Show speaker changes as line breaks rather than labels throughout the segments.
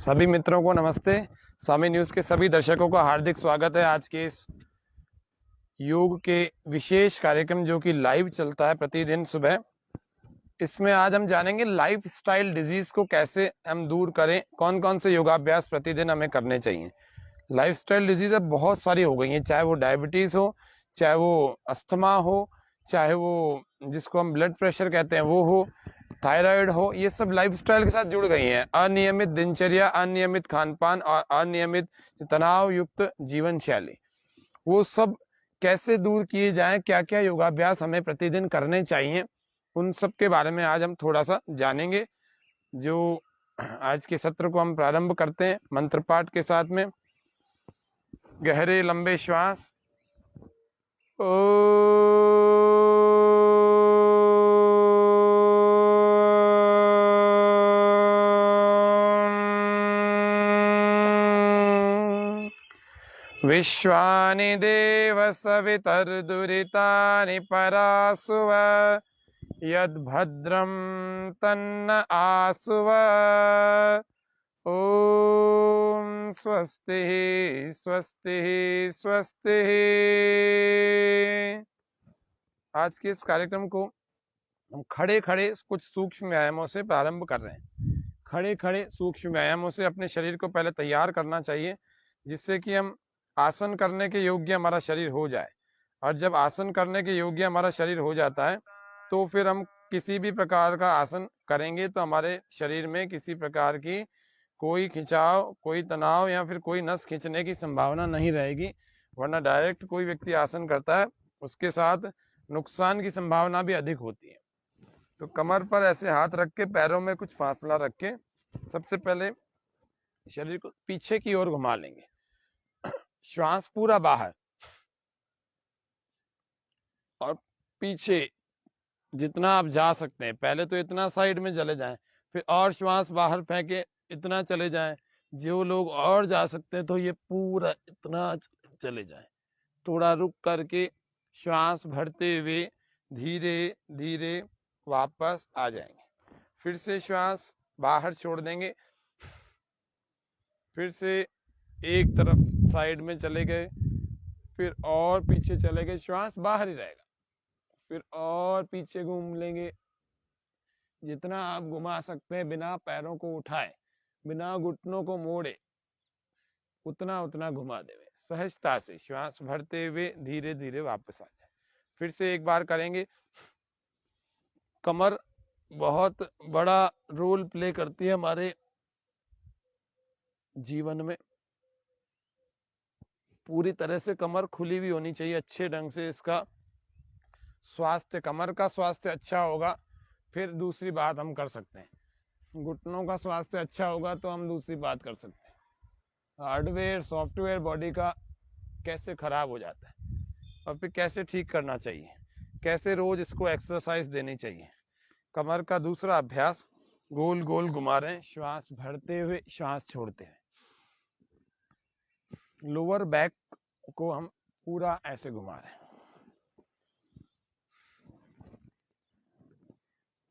सभी मित्रों को नमस्ते। स्वामी न्यूज के सभी दर्शकों का हार्दिक स्वागत है आज के इस योग के विशेष कार्यक्रम जो कि लाइव चलता है प्रतिदिन सुबह। इसमें आज हम जानेंगे लाइफ स्टाइल डिजीज को कैसे हम दूर करें, कौन कौन से योगाभ्यास प्रतिदिन हमें करने चाहिए। लाइफ स्टाइल डिजीज अब बहुत सारी हो गई हैं, चाहे वो डायबिटीज हो, चाहे वो अस्थमा हो, चाहे वो जिसको हम ब्लड प्रेशर कहते हैं वो हो, थायराइड हो। ये सब लाइफस्टाइल के साथ जुड़ गई हैं। अनियमित दिनचर्या, अनियमित खान पान और अनियमित तनाव युक्त जीवन शैली, वो सब कैसे दूर किए जाएं, क्या क्या योगाभ्यास हमें प्रतिदिन करने चाहिए, उन सब के बारे में आज हम थोड़ा सा जानेंगे। जो आज के सत्र को हम प्रारंभ करते हैं मंत्र पाठ के साथ में। गहरे लंबे श्वास। विश्वानि देव सवितर्दुरितानि परासुव यद्भद्रं तन्न आसुव। ओम स्वस्ति स्वस्ति स्वस्ति। आज के इस कार्यक्रम को हम खड़े खड़े कुछ सूक्ष्म व्यायामों से प्रारंभ कर रहे हैं। खड़े खड़े सूक्ष्म व्यायामों से अपने शरीर को पहले तैयार करना चाहिए, जिससे कि हम आसन करने के योग्य हमारा शरीर हो जाए। और जब आसन करने के योग्य हमारा शरीर हो जाता है तो फिर हम किसी भी प्रकार का आसन करेंगे तो हमारे शरीर में किसी प्रकार की कोई खिंचाव, कोई तनाव या फिर कोई नस खींचने की संभावना नहीं रहेगी। वरना डायरेक्ट कोई व्यक्ति आसन करता है उसके साथ नुकसान की संभावना भी अधिक होती है। तो कमर पर ऐसे हाथ रख के पैरों में कुछ फासला रख के सबसे पहले शरीर को पीछे की ओर घुमा लेंगे। श्वास पूरा बाहर और पीछे जितना आप जा सकते हैं। पहले तो इतना साइड में चले जाएं, फिर और श्वास बाहर फेंके, इतना चले जाएं। जो लोग और जा सकते हैं तो ये पूरा इतना चले जाएं। थोड़ा रुक करके श्वास भरते हुए धीरे धीरे वापस आ जाएंगे। फिर से श्वास बाहर छोड़ देंगे, फिर से एक तरफ साइड में चले गए, फिर और पीछे चले गए, श्वास बाहर ही रहेगा। फिर और पीछे घूम लेंगे, जितना आप घुमा सकते हैं बिना पैरों को उठाए, बिना घुटनों को मोड़े, उतना उतना घुमा देवे। सहजता से श्वास भरते हुए धीरे धीरे वापस आ जाए। फिर से एक बार करेंगे। कमर बहुत बड़ा रोल प्ले करती है हमारे जीवन में। पूरी तरह से कमर खुली हुई होनी चाहिए, अच्छे ढंग से इसका स्वास्थ्य, कमर का स्वास्थ्य अच्छा होगा फिर दूसरी बात हम कर सकते हैं। घुटनों का स्वास्थ्य अच्छा होगा तो हम दूसरी बात कर सकते हैं। हार्डवेयर सॉफ्टवेयर बॉडी का कैसे खराब हो जाता है और फिर कैसे ठीक करना चाहिए, कैसे रोज इसको एक्सरसाइज देनी चाहिए। कमर का दूसरा अभ्यास, गोल गोल घुमा रहे हैं, श्वास भरते हुए श्वास छोड़ते हैं। लोअर बैक को हम पूरा ऐसे घुमा रहे हैं।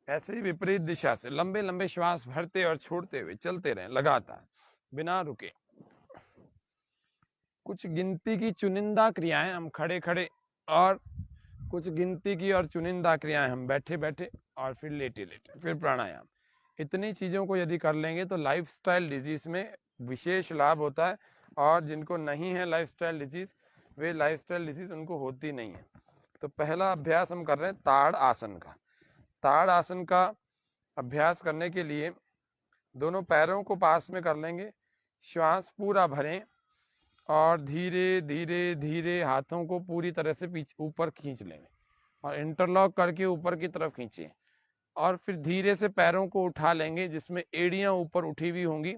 ऐसे ही विपरीत दिशा से लंबे लंबे श्वास भरते और छोड़ते हुए चलते रहें लगातार बिना रुके। कुछ गिनती की चुनिंदा क्रियाएं हम खड़े खड़े, और कुछ गिनती की और चुनिंदा क्रियाएं हम बैठे बैठे, और फिर लेटे लेटे, फिर प्राणायाम। इतनी चीजों को यदि कर लेंगे तो लाइफस्टाइल डिजीज में विशेष लाभ होता है। और जिनको नहीं है लाइफस्टाइल डिजीज, वे लाइफस्टाइल डिजीज उनको होती नहीं है। तो पहला अभ्यास हम कर रहे हैं ताड़ आसन का। ताड़ आसन का अभ्यास करने के लिए दोनों पैरों को पास में कर लेंगे, श्वास पूरा भरें और धीरे धीरे धीरे हाथों को पूरी तरह से पीछे ऊपर खींच लेंगे और इंटरलॉक करके ऊपर की तरफ खींचिए। और फिर धीरे से पैरों को उठा लेंगे, जिसमें एड़ियां ऊपर उठी हुई होंगी,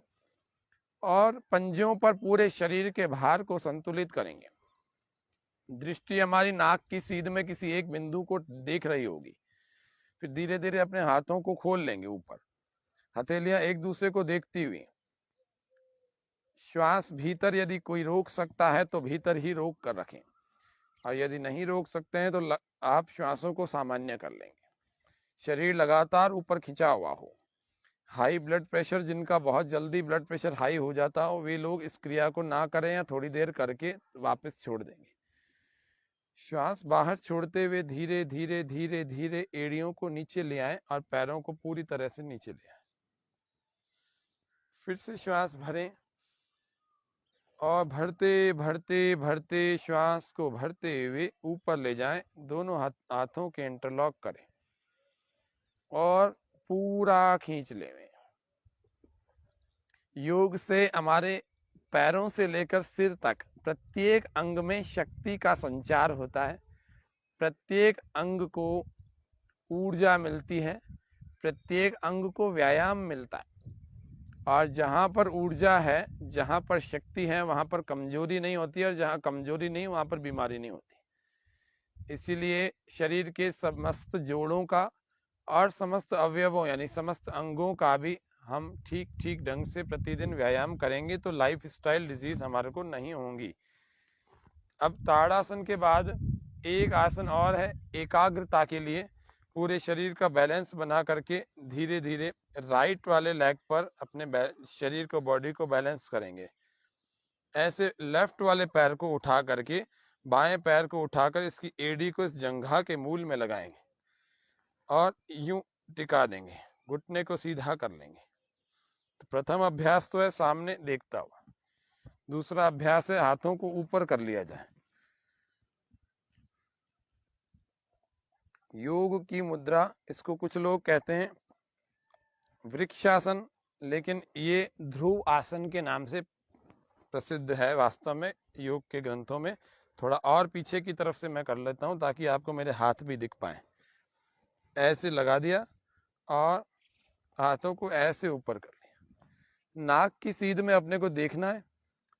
और पंजों पर पूरे शरीर के भार को संतुलित करेंगे। दृष्टि हमारी नाक की सीध में किसी एक बिंदु को देख रही होगी। फिर धीरे धीरे अपने हाथों को खोल लेंगे ऊपर, हथेलियां एक दूसरे को देखती हुई। श्वास भीतर यदि कोई रोक सकता है तो भीतर ही रोक कर रखें, और यदि नहीं रोक सकते हैं तो आप श्वासों को सामान्य कर लेंगे। शरीर लगातार ऊपर खिंचा हुआ हो, हाई ब्लड प्रेशर, जिनका बहुत जल्दी ब्लड प्रेशर हाई हो जाता हो, वे लोग इस क्रिया को ना करें या थोड़ी देर करके वापस छोड़ देंगे। श्वास बाहर छोड़ते हुए धीरे धीरे धीरे धीरे एड़ियों को नीचे ले आए और पैरों को पूरी तरह से नीचे ले आए। फिर से श्वास भरें और भरते भरते भरते श्वास को भरते हुए ऊपर ले जाएं। दोनों हाथों के इंटरलॉक करें और पूरा खींच लें। योग से हमारे पैरों से लेकर सिर तक प्रत्येक अंग में शक्ति का संचार होता है, प्रत्येक अंग को ऊर्जा मिलती है, प्रत्येक अंग को व्यायाम मिलता है। और जहाँ पर ऊर्जा है, जहाँ पर शक्ति है, वहाँ पर कमजोरी नहीं होती, और जहाँ कमजोरी नहीं वहाँ पर बीमारी नहीं होती। इसीलिए शरीर के समस्त जोड़ों का और समस्त अवयवों यानी समस्त अंगों का भी हम ठीक ठीक ढंग से प्रतिदिन व्यायाम करेंगे तो लाइफ स्टाइल डिजीज हमारे को नहीं होंगी। अब ताड़ासन के बाद एक आसन और है एकाग्रता के लिए। पूरे शरीर का बैलेंस बना करके धीरे धीरे राइट वाले लेग पर अपने शरीर को, बॉडी को बैलेंस करेंगे। ऐसे लेफ्ट वाले पैर को उठा करके बाएं पैर को उठाकर इसकी एड़ी को इस जंघा के मूल में लगाएंगे और यूं टिका देंगे, घुटने को सीधा कर लेंगे। तो प्रथम अभ्यास तो है सामने देखता हुआ। दूसरा अभ्यास है हाथों को ऊपर कर लिया जाए। योग की मुद्रा, इसको कुछ लोग कहते हैं वृक्षासन, लेकिन ये ध्रुव आसन के नाम से प्रसिद्ध है वास्तव में योग के ग्रंथों में। थोड़ा और पीछे की तरफ से मैं कर लेता हूं ताकि आपको मेरे हाथ भी दिख पाए। ऐसे लगा दिया और हाथों को ऐसे ऊपर कर लिया। नाक की सीध में अपने को देखना है,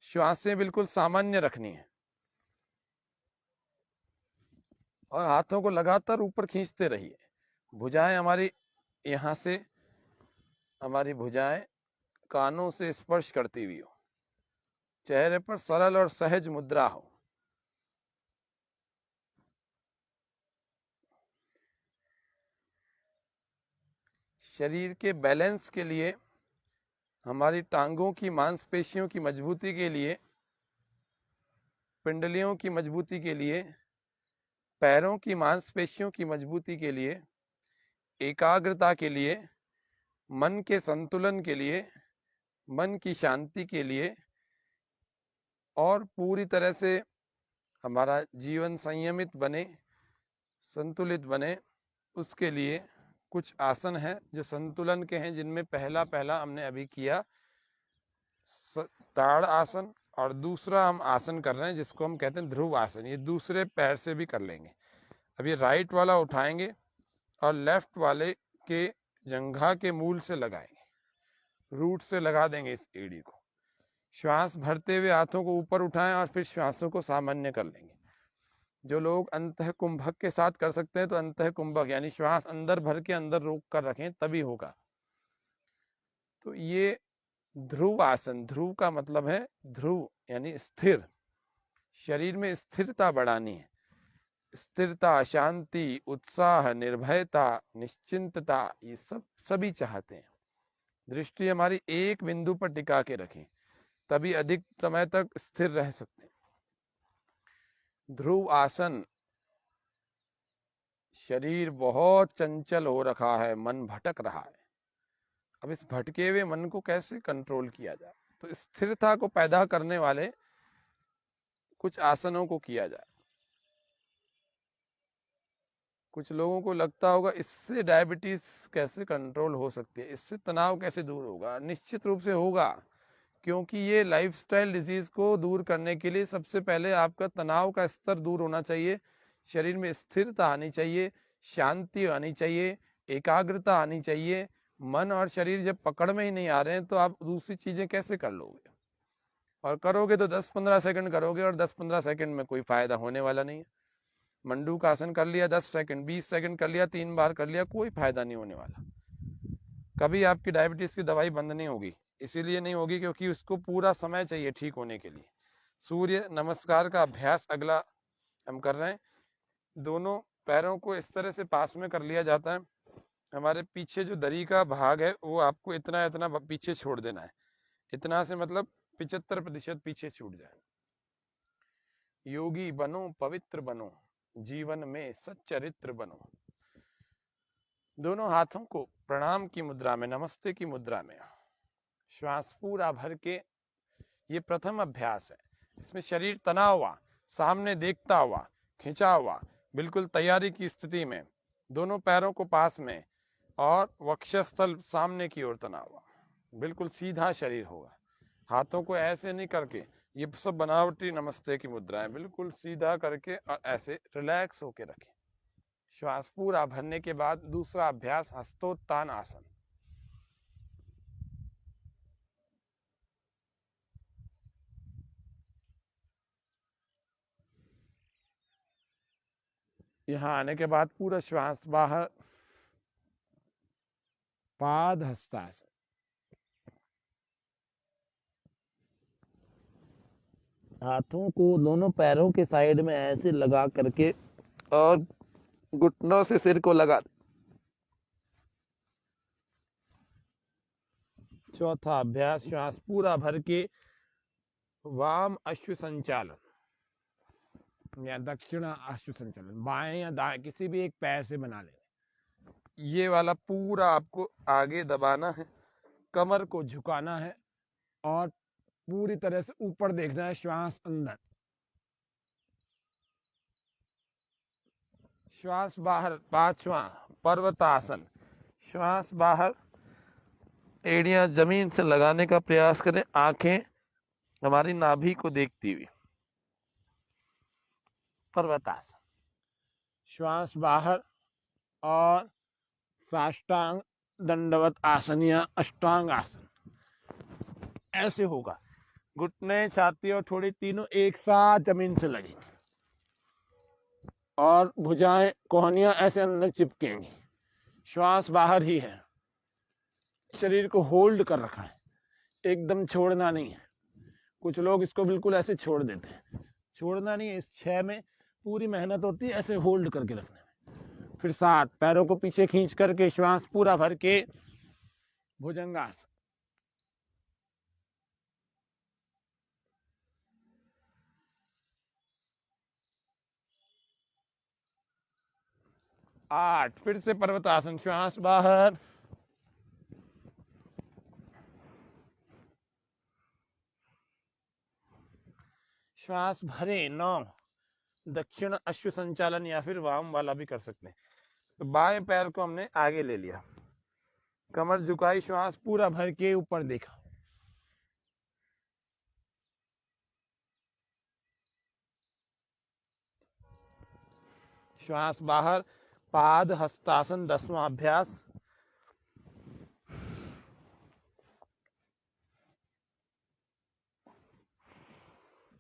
श्वासें बिल्कुल सामान्य रखनी है और हाथों को लगातार ऊपर खींचते रहिए। भुजाएं हमारी यहाँ से, हमारी भुजाएं कानों से स्पर्श करती हुई हो, चेहरे पर सरल और सहज मुद्रा हो। शरीर के बैलेंस के लिए, हमारी टांगों की मांसपेशियों की मजबूती के लिए, पिंडलियों की मजबूती के लिए, पैरों की मांसपेशियों की मजबूती के लिए, एकाग्रता के लिए, मन के संतुलन के लिए, मन की शांति के लिए और पूरी तरह से हमारा जीवन संयमित बने, संतुलित बने, उसके लिए कुछ आसन है जो संतुलन के हैं, जिनमें पहला हमने अभी किया ताड़ आसन, और दूसरा हम आसन कर रहे हैं जिसको हम कहते हैं ध्रुव आसन। ये दूसरे पैर से भी कर लेंगे। अब ये राइट वाला उठाएंगे और लेफ्ट वाले के जंघा के मूल से लगाएंगे, रूट से लगा देंगे इस एड़ी को। श्वास भरते हुए हाथों को ऊपर उठाएं और फिर श्वासों को सामान्य कर लेंगे। जो लोग अंतः कुंभक के साथ कर सकते हैं तो अंतः कुंभक यानी श्वास अंदर भर के अंदर रोक कर रखें, तभी होगा। तो ये ध्रुव आसन, ध्रुव का मतलब है ध्रुव यानी स्थिर। शरीर में स्थिरता बढ़ानी है। स्थिरता, शांति, उत्साह, निर्भयता, निश्चिंतता, ये सब सभी चाहते हैं। दृष्टि हमारी एक बिंदु पर टिका के रखें, तभी अधिक समय तक स्थिर रह सकते हैं। ध्रुव आसन। शरीर बहुत चंचल हो रखा है, मन भटक रहा है। अब इस भटके हुए मन को कैसे कंट्रोल किया जाए? तो स्थिरता को पैदा करने वाले कुछ आसनों को किया जाए। कुछ लोगों को लगता होगा इससे डायबिटीज कैसे कंट्रोल हो सकती है, इससे तनाव कैसे दूर होगा? निश्चित रूप से होगा, क्योंकि ये लाइफस्टाइल डिजीज को दूर करने के लिए सबसे पहले आपका तनाव का स्तर दूर होना चाहिए, शरीर में स्थिरता आनी चाहिए, शांति आनी चाहिए, एकाग्रता आनी चाहिए। मन और शरीर जब पकड़ में ही नहीं आ रहे हैं तो आप दूसरी चीजें कैसे कर लोगे? और करोगे तो 10-15 सेकंड करोगे और 10-15 सेकंड में कोई फायदा होने वाला नहीं है। मंडू का आसन कर लिया 10 सेकंड, 20 सेकंड कर लिया, 3 बार कर लिया, कोई फायदा नहीं होने वाला। कभी आपकी डायबिटीज की दवाई बंद नहीं होगी। इसीलिए नहीं होगी क्योंकि उसको पूरा समय चाहिए ठीक होने के लिए। सूर्य नमस्कार का अभ्यास अगला हम कर रहे हैं। दोनों पैरों को इस तरह से पास में कर लिया जाता है हमारे पीछे जो दरी का भाग है वो आपको इतना इतना पीछे छोड़ देना है। इतना से मतलब 75% पीछे छूट जाए। योगी बनो, पवित्र बनो, जीवन में सच्चरित्र बनो। दोनों हाथों को प्रणाम की मुद्रा में, नमस्ते की मुद्रा में, श्वास पूरा भर के, ये प्रथम अभ्यास है। इसमें शरीर तना हुआ, सामने देखता हुआ, खिंचा हुआ, बिल्कुल तैयारी की स्थिति में, दोनों पैरों को पास में और वक्षस्थल सामने की ओर तना हुआ, बिल्कुल सीधा शरीर होगा। हाथों को ऐसे नहीं करके, ये सब बनावटी नमस्ते की मुद्रा है, बिल्कुल सीधा करके और ऐसे रिलैक्स होके रखें। श्वास पूरा भरने के बाद दूसरा अभ्यास हस्तोत्तान आसन। यहाँ आने के बाद पूरा श्वास बाहर, पाद हस्तासन। हाथों को दोनों पैरों के साइड में ऐसे लगा करके और घुटनों से सिर को लगा। चौथा अभ्यास श्वास पूरा भर के वाम अश्व संचालन या दक्षिणा अश्व संचालन, बाएं या दाएं किसी भी एक पैर से बना लें। ये वाला पूरा आपको आगे दबाना है, कमर को झुकाना है और पूरी तरह से ऊपर देखना है, श्वास अंदर, श्वास बाहर। पांचवा पर्वतासन, श्वास बाहर, एड़ियां जमीन से लगाने का प्रयास करें, आंखें हमारी नाभि को देखती हुई। पर्वतासन, श्वास बाहर और साष्टांग दंडवत आसन या अष्टांग आसन ऐसे होगा। घुटने, छाती और ठोड़ी तीनों एक साथ जमीन से लगेंगे और भुजाएं, कोहनियां ऐसे अंदर चिपकेंगी। श्वास बाहर ही है, शरीर को होल्ड कर रखा है, एकदम छोड़ना नहीं है। कुछ लोग इसको बिल्कुल ऐसे छोड़ देते हैं, छोड़ना नहीं है। इस 6 में पूरी मेहनत होती है ऐसे होल्ड करके रखने में। फिर 7 पैरों को पीछे खींच करके श्वास पूरा भर के भुजंगासन। 8 फिर से पर्वतासन, श्वास बाहर, श्वास भरे। 9 दक्षिण अश्व संचालन या फिर वाम वाला भी कर सकते हैं। तो बाएं पैर को हमने आगे ले लिया, कमर झुकाई, श्वास पूरा भर के ऊपर देखा। श्वास बाहर, पाद हस्तासन 10वां अभ्यास।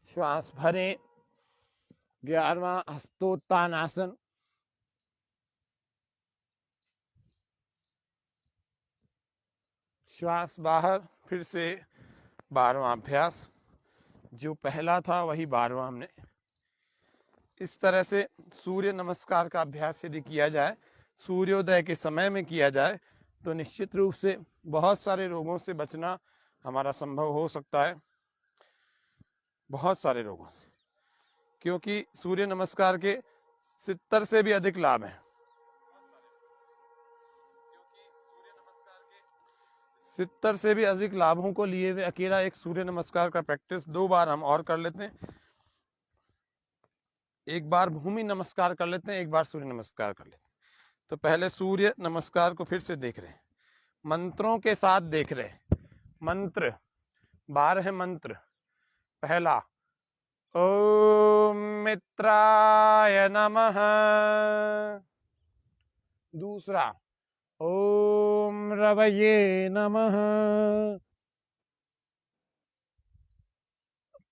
श्वास भरे 11वां हस्तोत्तान आसन। श्वास बाहर, फिर से 12वां अभ्यास। जो पहला था वही 12वां हमने। इस तरह से सूर्य नमस्कार का अभ्यास यदि किया जाए, सूर्योदय के समय में किया जाए, तो निश्चित रूप से बहुत सारे रोगों से बचना हमारा संभव हो सकता है, बहुत सारे रोगों से। क्योंकि सूर्य नमस्कार के 70 से भी अधिक लाभ हैं। 70 से भी अधिक लाभों को लिए हुए अकेला एक सूर्य नमस्कार का प्रैक्टिस 2 बार हम और कर लेते हैं। एक बार भूमि नमस्कार कर लेते हैं, एक बार सूर्य नमस्कार कर लेते हैं। तो पहले सूर्य नमस्कार को फिर से देख रहे हैं, मंत्रों के साथ देख रहे हैं। मंत्र 12 मंत्र। पहला ओम मित्राय नमः। दूसरा ओम रवये नमः।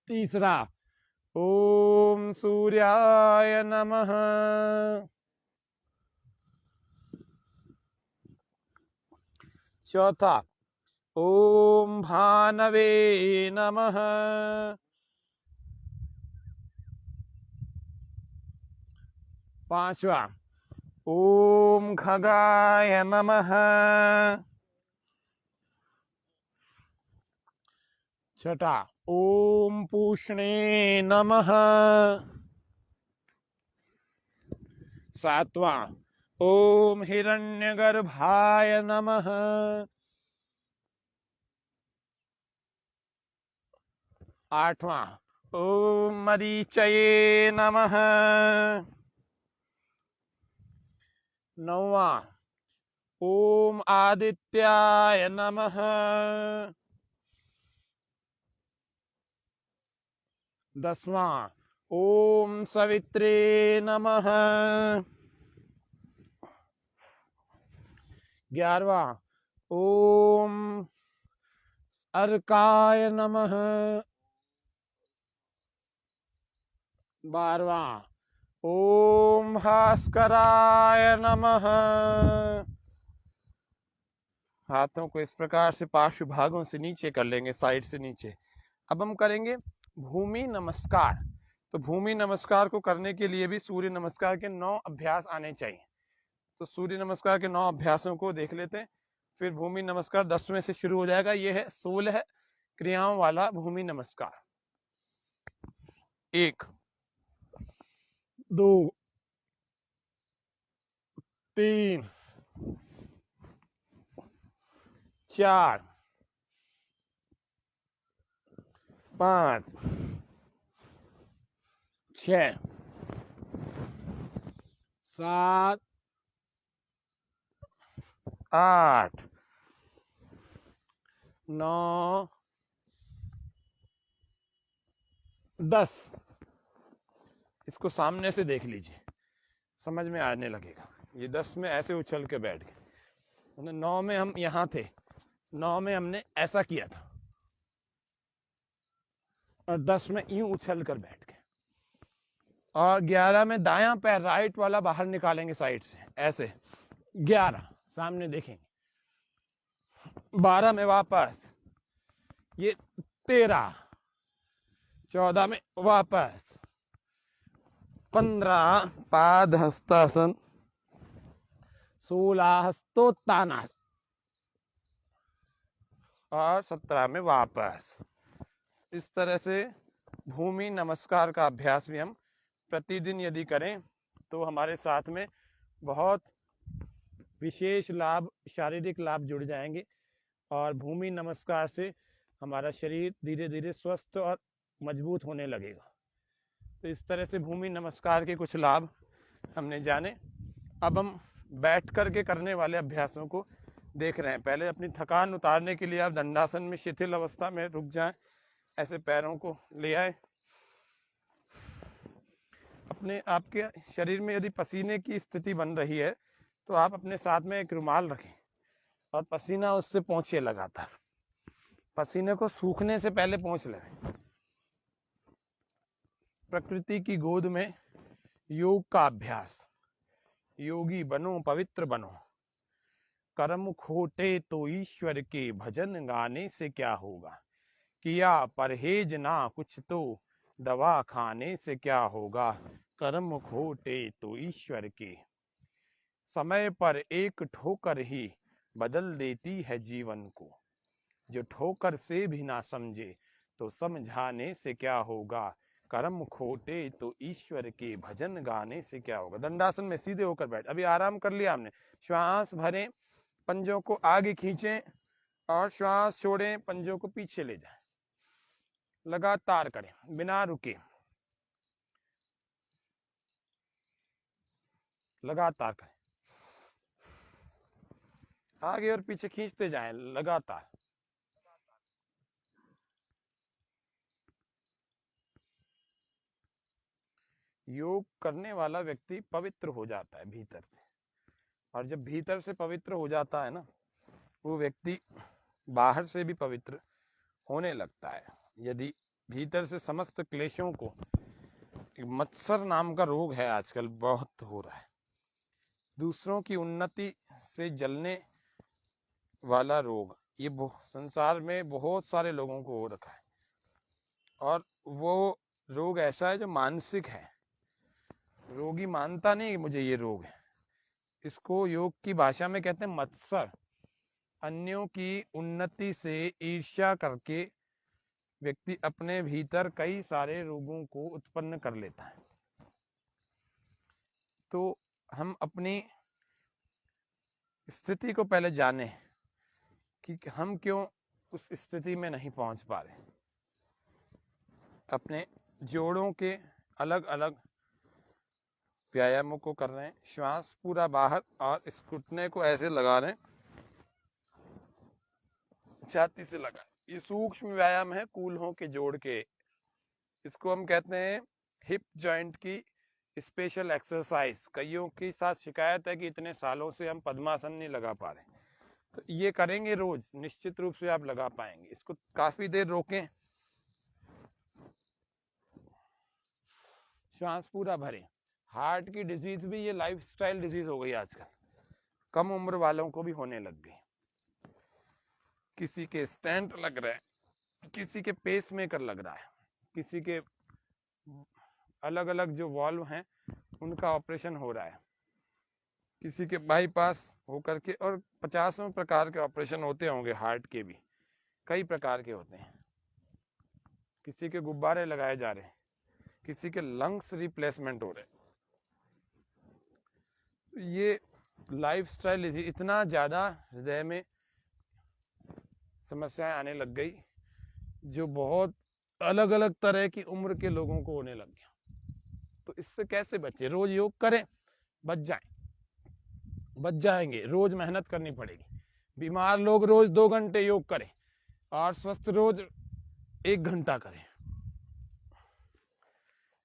तीसरा ओम सूर्याय नमः। चौथा ओम भानवे नमः। पांचवा ओम खगाय नमः। छठा, ओम पूष्णे नमः। सातवां, ओम हिरण्यगर्भाय नमः। आठवां, ओम मरीचये नमः। नौवां, ओम आदित्याय नमः। 10वां, ओम सवित्रे नमः। 11वां, ओम अर्काय नमः। 12वां, ओम भास्कराय नमः। हाथों को इस प्रकार से पार्श्व भागों से नीचे कर लेंगे, साइड से नीचे। अब हम करेंगे भूमि नमस्कार। तो भूमि नमस्कार को करने के लिए भी सूर्य नमस्कार के 9 अभ्यास आने चाहिए। तो सूर्य नमस्कार के 9 अभ्यासों को देख लेते हैं, फिर भूमि नमस्कार 10वें से शुरू हो जाएगा। यह है 16 क्रियाओं वाला भूमि नमस्कार। 1, 2, 3, 4, 5, 6, 7, 8, 9, 10। इसको सामने से देख लीजिए, समझ में आने लगेगा। ये 10 में ऐसे उछल के बैठ गए। 9 में हम यहाँ थे, 9 में हमने ऐसा किया था, और 10 में यूं उछल कर बैठ गए। और 11 में दायां पैर राइट वाला बाहर निकालेंगे साइड से ऐसे, 11 सामने देखेंगे। 12 में वापस, ये 13, 14 में वापस, 15 पाद हस्तासन, 16 हस्तोत्तानासन, और 17 में वापस। इस तरह से भूमि नमस्कार का अभ्यास भी हम प्रतिदिन यदि करें तो हमारे साथ में बहुत विशेष लाभ, शारीरिक लाभ जुड़ जाएंगे, और भूमि नमस्कार से हमारा शरीर धीरे धीरे स्वस्थ और मजबूत होने लगेगा। तो इस तरह से भूमि नमस्कार के कुछ लाभ हमने जाने। अब हम बैठ कर के करने वाले अभ्यासों को देख रहे हैं। पहले अपनी थकान उतारने के लिए आप दंडासन में शिथिल अवस्था में रुक जाएं, ऐसे पैरों को ले आए। अपने आपके शरीर में यदि पसीने की स्थिति बन रही है तो आप अपने साथ में एक रुमाल रखें और पसीना उससे पोंछिए लगातार। पसीने को सूखने से पहले पोंछ लें। प्रकृति की गोद में योग का अभ्यास। योगी बनो, पवित्र बनो। कर्म खोटे तो ईश्वर के, भजन गाने से क्या होगा। किया परहेज ना कुछ तो, दवा खाने से क्या होगा। कर्म खोटे तो ईश्वर के। समय पर एक ठोकर ही बदल देती है जीवन को। जो ठोकर से भी ना समझे तो समझाने से क्या होगा। कर्म खोटे तो ईश्वर के, भजन गाने से क्या होगा। दंडासन में सीधे होकर बैठ। अभी आराम कर लिया हमने। श्वास भरें, पंजों को आगे खींचें, और श्वास छोड़ें, पंजों को पीछे ले जाएं। लगातार करें बिना रुके, लगातार करें। आगे और पीछे खींचते जाएं लगातार। योग करने वाला व्यक्ति पवित्र हो जाता है भीतर से, और जब भीतर से पवित्र हो जाता है ना, वो व्यक्ति बाहर से भी पवित्र होने लगता है। यदि भीतर से समस्त क्लेशों को, मत्सर नाम का रोग है आजकल बहुत हो रहा है, दूसरों की उन्नति से जलने वाला रोग, ये संसार में बहुत सारे लोगों को हो रखा है। और वो रोग ऐसा है जो मानसिक है। रोगी मानता नहीं कि मुझे ये रोग है, इसको योग की भाषा में कहते हैं मत्सर। अन्यों की उन्नति से ईर्ष्या करके व्यक्ति अपने भीतर कई सारे रोगों को उत्पन्न कर लेता है। तो हम अपनी स्थिति को पहले जाने कि हम क्यों उस स्थिति में नहीं पहुंच पा रहे। अपने जोड़ों के अलग अलग व्यायामों को कर रहे हैं। श्वास पूरा बाहर और इस घुटने को ऐसे लगा रहे हैं, छाती से लगा। ये सूक्ष्म व्यायाम है कूल्हों के जोड़ के। इसको हम कहते हैं हिप जॉइंट की स्पेशल एक्सरसाइज। कईयों की साथ शिकायत है कि इतने सालों से हम पद्मासन नहीं लगा पा रहे, तो ये करेंगे रोज, निश्चित रूप से आप लगा पाएंगे। इसको काफी देर रोकें, श्वास पूरा भरें। हार्ट की डिजीज भी ये लाइफस्टाइल डिजीज हो गई आजकल, कम उम्र वालों को भी होने लग गई। किसी के स्टेंट लग रहा है, किसी के पेस मेकर लग रहा है, किसी के अलग अलग जो वॉल्व हैं उनका ऑपरेशन हो रहा है, किसी के बाईपास होकर के, और 50 प्रकार के ऑपरेशन होते होंगे हार्ट के भी, कई प्रकार के होते हैं। किसी के गुब्बारे लगाए जा रहे हैं, किसी के लंग्स रिप्लेसमेंट हो रहे हैं। ये लाइफस्टाइल इतना ज्यादा हृदय में समस्याएं आने लग गई, जो बहुत अलग अलग तरह की उम्र के लोगों को होने लग गया। तो इससे कैसे बचे? रोज योग करें, बच जाएंगे। रोज मेहनत करनी पड़ेगी। बीमार लोग रोज 2 घंटे योग करें और स्वस्थ रोज 1 घंटा करें।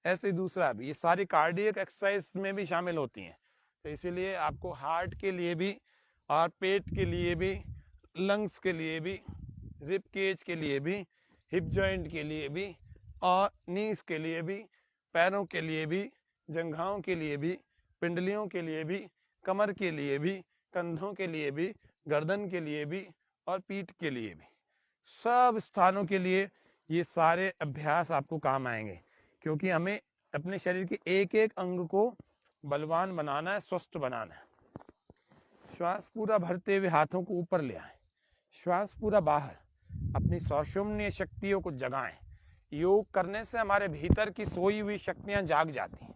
ऐसे दूसरा भी, ये सारी कार्डियक एक्सरसाइज में भी शामिल होती हैं। तो इसीलिए आपको हार्ट के लिए भी और पेट के लिए भी, लंग्स के लिए भी, रिब केज के लिए भी, हिप जॉइंट के लिए भी, और नीज के लिए भी, पैरों के लिए भी, जंघाओं के लिए भी, पिंडलियों के लिए भी, कमर के लिए भी, कंधों के लिए भी, गर्दन के लिए भी, और पीठ के लिए भी, सब स्थानों के लिए ये सारे अभ्यास आपको काम आएंगे। क्योंकि हमें अपने शरीर के एक एक अंग को बलवान बनाना है, स्वस्थ बनाना है। श्वास पूरा भरते हुए हाथों को ऊपर ले आए, श्वास पूरा बाहर। अपनी सौषुम्य शक्तियों को जगाएं। योग करने से हमारे भीतर की सोई हुई शक्तियां जाग जाती हैं।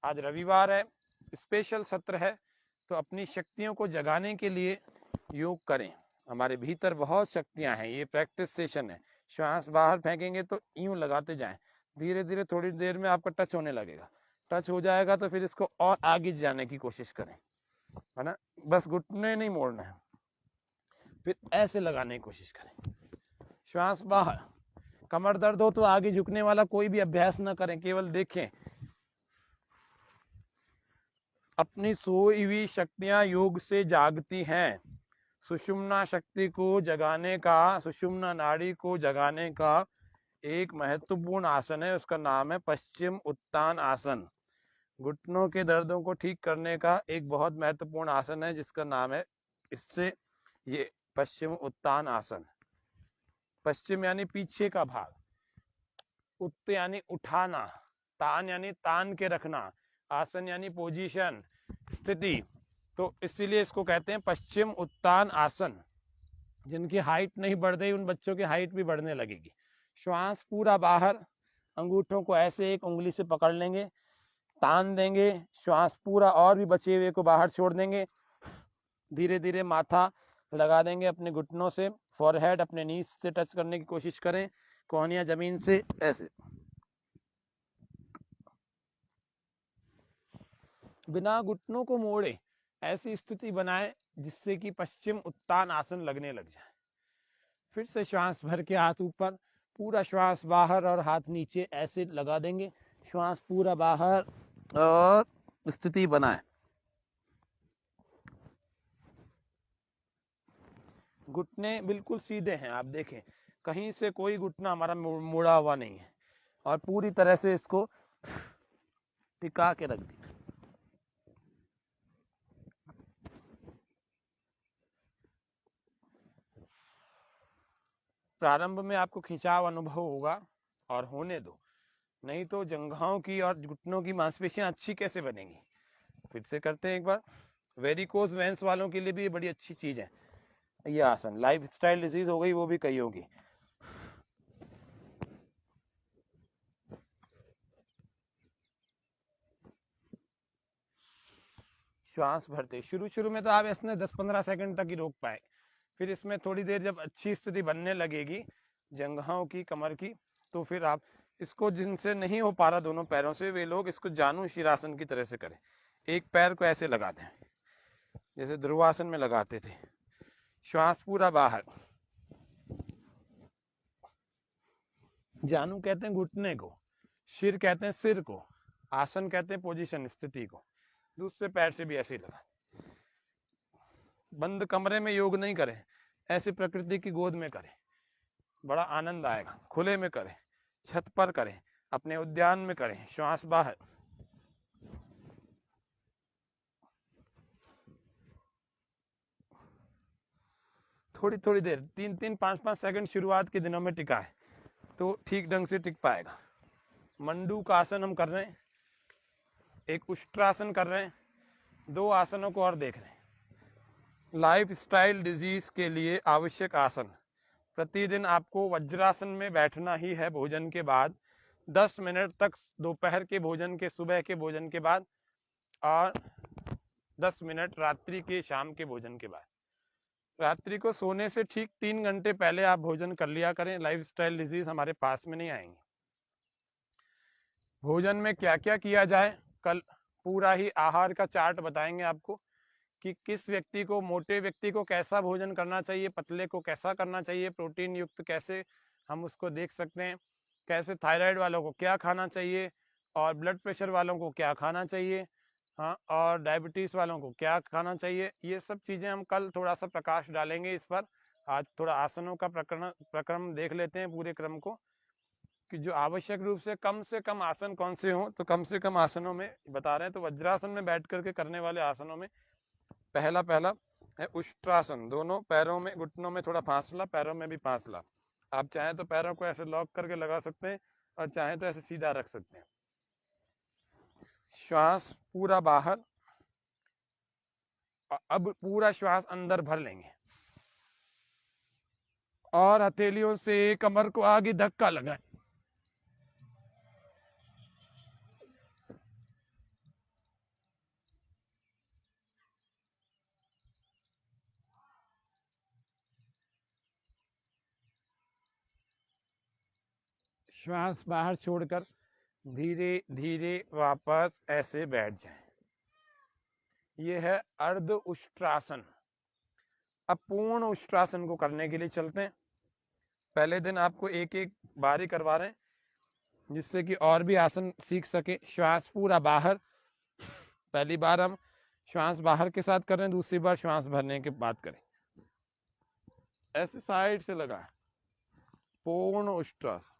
आज रविवार है, स्पेशल सत्र है, तो अपनी शक्तियों को जगाने के लिए योग करें। हमारे भीतर बहुत शक्तियां हैं। ये प्रैक्टिस सेशन है। श्वास बाहर फेंकेंगे तो यूं लगाते जाएं, धीरे धीरे थोड़ी देर में आपका टच होने लगेगा। टच हो जाएगा तो फिर इसको और आगे जाने की कोशिश करें, है ना। बस घुटने नहीं मोड़ना है, फिर ऐसे लगाने की कोशिश करें। श्वास बाहर। कमर दर्द हो तो आगे झुकने वाला कोई भी अभ्यास ना करें, केवल देखें। अपनी सोई हुई शक्तियां योग से जागती हैं। सुषुम्ना शक्ति को जगाने का, सुषुम्ना नाड़ी को जगाने का एक महत्वपूर्ण आसन है, उसका नाम है पश्चिम उत्तान आसन। घुटनों के दर्दों को ठीक करने का एक बहुत महत्वपूर्ण आसन है, जिसका नाम है इससे ये पश्चिम उत्तान आसन। पश्चिम यानी पीछे का भाग, उत्त यानी उठाना, तान यानी तान के रखना, आसन यानी पोजीशन, स्थिति। तो इसीलिए इसको कहते हैं पश्चिम उत्तान आसन। जिनकी हाइट नहीं बढ़ रही उन बच्चों की हाइट भी बढ़ने लगेगी। श्वास पूरा बाहर, अंगूठों को ऐसे एक उंगली से पकड़ लेंगे, तान देंगे, श्वास पूरा और भी बचे हुए को बाहर छोड़ देंगे। धीरे धीरे माथा लगा देंगे अपने घुटनों से, फॉरहेड अपने नीज से टच करने की कोशिश करें, कोहनियां जमीन से ऐसे। बिना घुटनों को मोड़े ऐसी स्थिति बनाएं जिससे कि पश्चिम उत्तान आसन लगने लग जाए। फिर से श्वास भर के हाथ ऊपर, पूरा श्वास बाहर और हाथ नीचे ऐसे लगा देंगे। श्वास पूरा बाहर और स्थिति बनाएं। घुटने बिल्कुल सीधे हैं, आप देखें कहीं से कोई घुटना हमारा मुड़ा हुआ नहीं है, और पूरी तरह से इसको टिका के रख दिया। प्रारंभ में आपको खिंचाव अनुभव होगा, और होने दो, नहीं तो जंघाओं की और घुटनों की मांसपेशियां अच्छी कैसे बनेंगी। फिर से करते हैं एक बार, वेरिकोज वेंस वालों के लिए भी ये बड़ी अच्छी चीज है ये आसन। लाइफ स्टाइल डिजीज हो गई वो भी कई होगी। श्वास भरते शुरू में तो आप इसमें 10-15 सेकंड तक ही रोक पाए, फिर इसमें थोड़ी देर जब अच्छी स्थिति बनने लगेगी जंघाओं की, कमर की, तो फिर आप इसको, जिनसे नहीं हो पा रहा दोनों पैरों से, वे लोग इसको जानु शीरासन की तरह से करें। एक पैर को ऐसे लगा दें जैसे ध्रुवासन में लगाते थे। श्वास पूरा बाहर। जानु कहते हैं घुटने को, शिर कहते हैं सिर को, आसन कहते हैं पोजीशन, स्थिति को। दूसरे पैर से भी ऐसे ही लगा। बंद कमरे में योग नहीं करें, ऐसे प्रकृति की गोद में करें, बड़ा आनंद आएगा। खुले में करें, छत पर करें, अपने उद्यान में करें। श्वास बाहर। थोड़ी थोड़ी देर 3-3, 5-5 सेकंड शुरुआत के दिनों में टिका है तो ठीक ढंग से टिक पाएगा। मंडू का आसन हम कर रहे हैं, एक उष्ट्रासन कर रहे हैं, 2 आसनों को और देख रहे हैं। लाइफ स्टाइल डिजीज के लिए आवश्यक आसन। प्रतिदिन आपको वज्रासन में बैठना ही है भोजन के बाद, 10 मिनट तक दोपहर के भोजन के, सुबह के भोजन के बाद, और 10 मिनट रात्रि के, शाम के भोजन के बाद। रात्रि को सोने से ठीक 3 घंटे पहले आप भोजन कर लिया करें, लाइफ स्टाइल डिजीज हमारे पास में नहीं आएंगे। भोजन में क्या क्या किया जाए, कल पूरा ही आहार का चार्ट बताएंगे आपको कि किस व्यक्ति को, मोटे व्यक्ति को कैसा भोजन करना चाहिए, पतले को कैसा करना चाहिए, प्रोटीन युक्त कैसे हम उसको देख सकते हैं, कैसे थायराइड वालों को क्या खाना चाहिए, और ब्लड प्रेशर वालों को क्या खाना चाहिए, हाँ, और डायबिटीज वालों को क्या खाना चाहिए। ये सब चीजें हम कल थोड़ा सा प्रकाश डालेंगे इस पर। आज थोड़ा आसनों का प्रक्रम देख लेते हैं, पूरे क्रम को, कि जो आवश्यक रूप से कम आसन कौन से हों। तो कम से कम आसनों में बता रहे हैं, तो वज्रासन में बैठ करके करने वाले आसनों में पहला है उष्ट्रासन। दोनों पैरों में, घुटनों में थोड़ा फासला, पैरों में भी फासला। आप चाहें तो पैरों को ऐसे लॉक करके लगा सकते हैं और चाहें तो ऐसे सीधा रख सकते हैं। श्वास पूरा बाहर, अब पूरा श्वास अंदर भर लेंगे और हथेलियों से कमर को आगे धक्का लगाएं। श्वास बाहर छोड़कर धीरे धीरे वापस ऐसे बैठ जाएं। ये है अर्ध उष्ट्रासन। अब पूर्ण उष्ट्रासन को करने के लिए चलते हैं। पहले दिन आपको एक एक बारी करवा रहे हैं जिससे कि और भी आसन सीख सके। श्वास पूरा बाहर। पहली बार हम श्वास बाहर के साथ कर रहे हैं, दूसरी बार श्वास भरने के बाद करें। ऐसे साइड से लगा, पूर्ण उष्ट्रासन।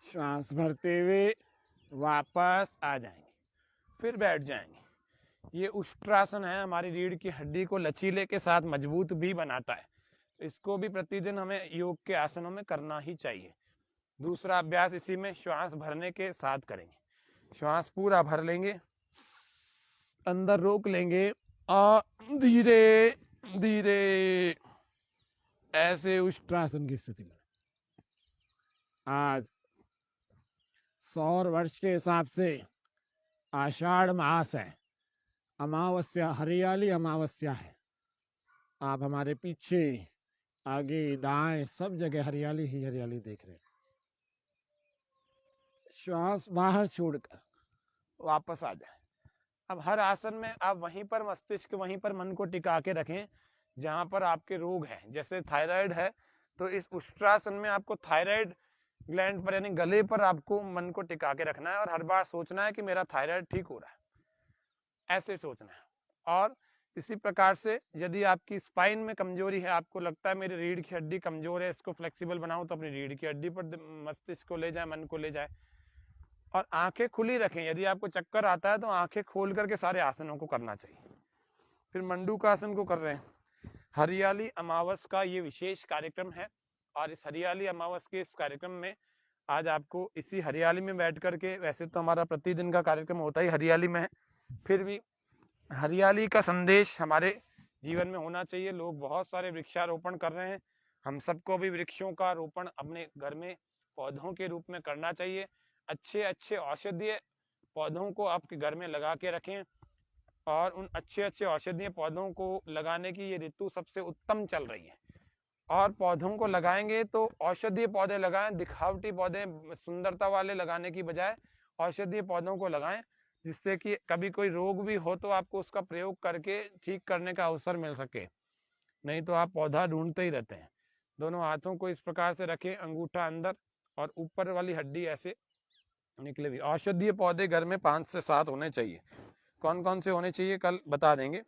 श्वास भरते हुए वापस आ जाएंगे, फिर बैठ जाएंगे। ये उष्ट्रासन है, हमारी रीढ़ की हड्डी को लचीले के साथ मजबूत भी बनाता है। इसको भी प्रतिदिन हमें योग के आसनों में करना ही चाहिए। दूसरा अभ्यास इसी में श्वास भरने के साथ करेंगे। श्वास पूरा भर लेंगे, अंदर रोक लेंगे और धीरे धीरे ऐसे उष्ट्रासन की स्थिति में। आज सौर वर्ष के हिसाब से आषाढ़ मास है, अमावस्या, हरियाली अमावस्या है। आप हमारे पीछे, आगे, दाएं, सब जगह हरियाली ही हरियाली देख रहे हैं। श्वास बाहर छोड़कर वापस आ जाए। अब हर आसन में आप वहीं पर मस्तिष्क, वहीं पर मन को टिका के रखें जहां पर आपके रोग है। जैसे थायराइड है तो इस उष्ट्रासन में आपको थायराइड ग्लैंड पर, यानी गले पर, आपको मन को टिका के रखना है और हर बार सोचना है कि मेरा थायराइड ठीक हो रहा है, ऐसे सोचना है। और इसी प्रकार से यदि आपकी स्पाइन में कमजोरी है, आपको लगता है मेरी रीढ़ की हड्डी कमजोर है, इसको फ्लेक्सिबल बनाऊं, तो अपनी रीढ़ की हड्डी पर मस्तिष्क को ले जाए, मन को ले जाए और आंखें खुली रखें। यदि आपको चक्कर आता है तो आंखें खोल करके सारे आसनों को करना चाहिए। फिर मंडूकासन को कर रहे हैं। हरियाली अमावस का ये विशेष कार्यक्रम है और इस हरियाली अमावस के इस कार्यक्रम में आज आपको इसी हरियाली में बैठ करके, वैसे तो हमारा प्रतिदिन का कार्यक्रम होता ही हरियाली में है, फिर भी हरियाली का संदेश हमारे जीवन में होना चाहिए। लोग बहुत सारे वृक्षारोपण कर रहे हैं, हम सबको भी वृक्षों का रोपण अपने घर में पौधों के रूप में करना चाहिए। अच्छे अच्छे औषधीय पौधों को आपके घर में लगा के रखें और उन अच्छे अच्छे औषधीय पौधों को लगाने की ये ऋतु सबसे उत्तम चल रही है। और पौधों को लगाएंगे तो औषधीय पौधे लगाएं, दिखावटी पौधे सुंदरता वाले लगाने की बजाय औषधीय पौधों को लगाएं, जिससे कि कभी कोई रोग भी हो तो आपको उसका प्रयोग करके ठीक करने का अवसर मिल सके। नहीं तो आप पौधा ढूंढते ही रहते हैं। दोनों हाथों को इस प्रकार से रखें, अंगूठा अंदर और ऊपर वाली हड्डी ऐसे निकले हुई। औषधीय पौधे घर में 5 से 7 होने चाहिए। कौन कौन से होने चाहिए कल बता देंगे।